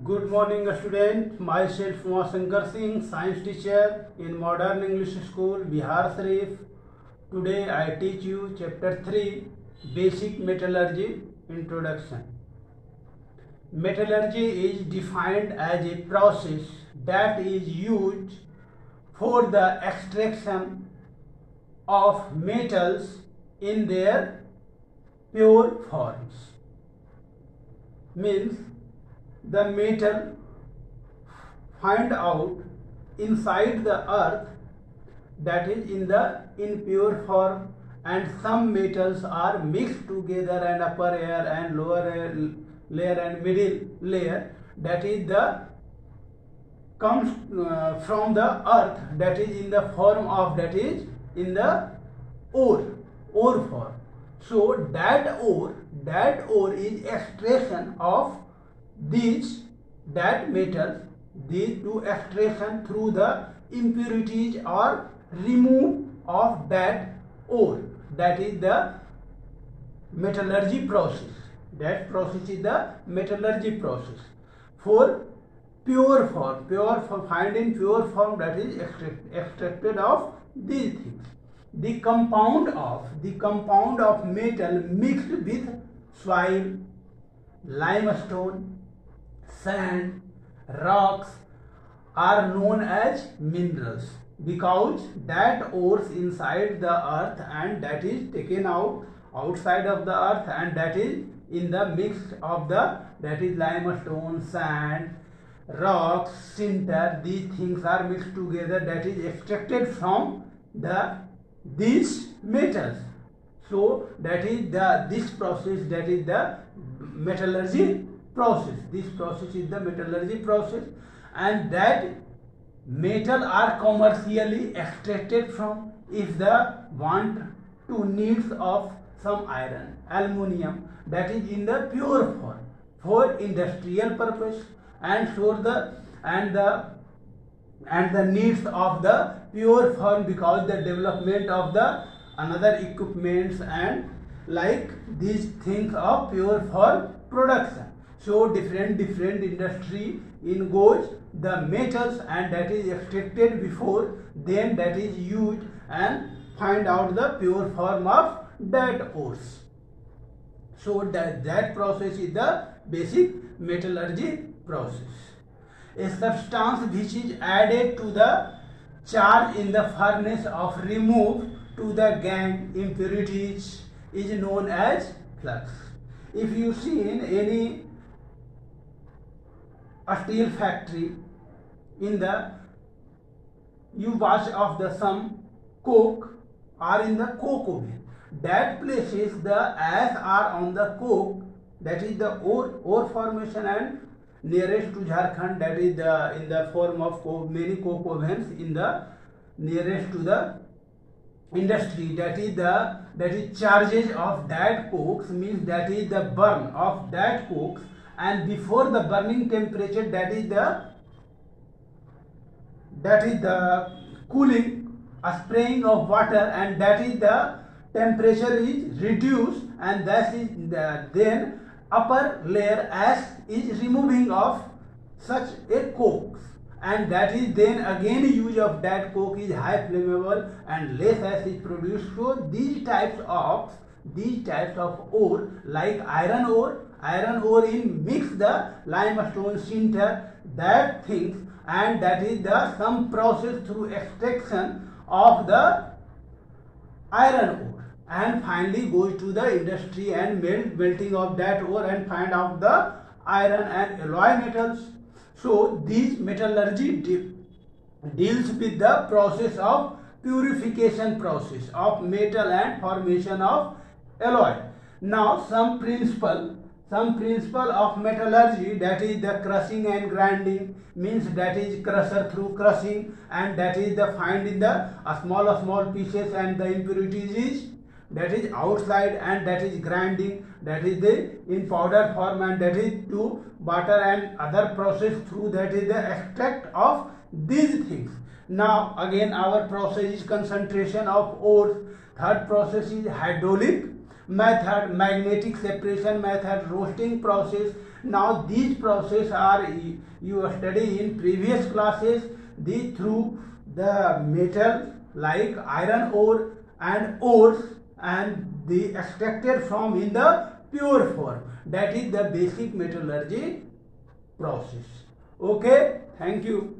Good morning, student. Myself Shankar Singh, science teacher in Modern English School, Bihar Sharif. Today I teach you chapter 3, Basic Metallurgy Introduction. Metallurgy is defined as a process that is used for the extraction of metals in their pure forms. Means the metal find out inside the earth, that is in the impure form, and some metals are mixed together, and upper layer and lower layer and middle layer, that is the comes from the earth, that is in the form of, that is in the ore form. So that ore is extraction of that metals, these two extraction through the impurities or remove of that ore, that is the metallurgy process. That process is the metallurgy process. For pure form, find in pure form, that is extracted of these things. The compound of metal mixed with soil, limestone, sand, rocks are known as minerals, because that ores inside the earth and that is taken out outside of the earth, and that is in the mix of the, that is limestone, sand, rocks, sinter, these things are mixed together, that is extracted from these metals. So that is this process, that is the metallurgy process. This process is the metallurgy process, and that metal are commercially extracted from if the want to needs of some iron, aluminium, that is in the pure form for industrial purpose, and for the needs of the pure form, because the development of the another equipments and like these things of pure form production. So different industry in goes the metals, and that is extracted before then that is used and find out the pure form of that ores. So that process is the basic metallurgy process. A substance which is added to the charge in the furnace of remove to the gangue impurities is known as flux. If you see in any steel factory, in the you watch of the some coke are in the coke oven, that places the ash are on the coke, that is the ore formation, and nearest to Jharkhand, that is in the form of many coke ovens in the nearest to the industry, that is charges of that cokes, means that is the burn of that cokes, and before the burning temperature, that is the cooling, spraying of water, and that is the temperature is reduced, and that is then upper layer ash is removing of such a coke, and that is then again use of that coke is high flammable and less ash is produced. So these types of ore, like iron ore in mix the limestone, sinter, that things, and that is the some process through extraction of the iron ore, and finally goes to the industry and melting of that ore and find out the iron and alloy metals. So these metallurgy deals with the process of purification process of metal and formation of alloy. Now some principle of metallurgy, that is the crushing and grinding, means that is crusher through crushing, and that is the find in the small pieces, and the impurities is that is outside, and that is grinding, that is the in powder form, and that is to butter and other process through, that is the extract of these things. Now again our process is concentration of ores. Third process is hydraulic, method, magnetic separation method, roasting process. Now these processes are you study in previous classes. These through the metal like iron ore and ores, and the extracted from in the pure form. That is the basic metallurgy process. Okay, thank you.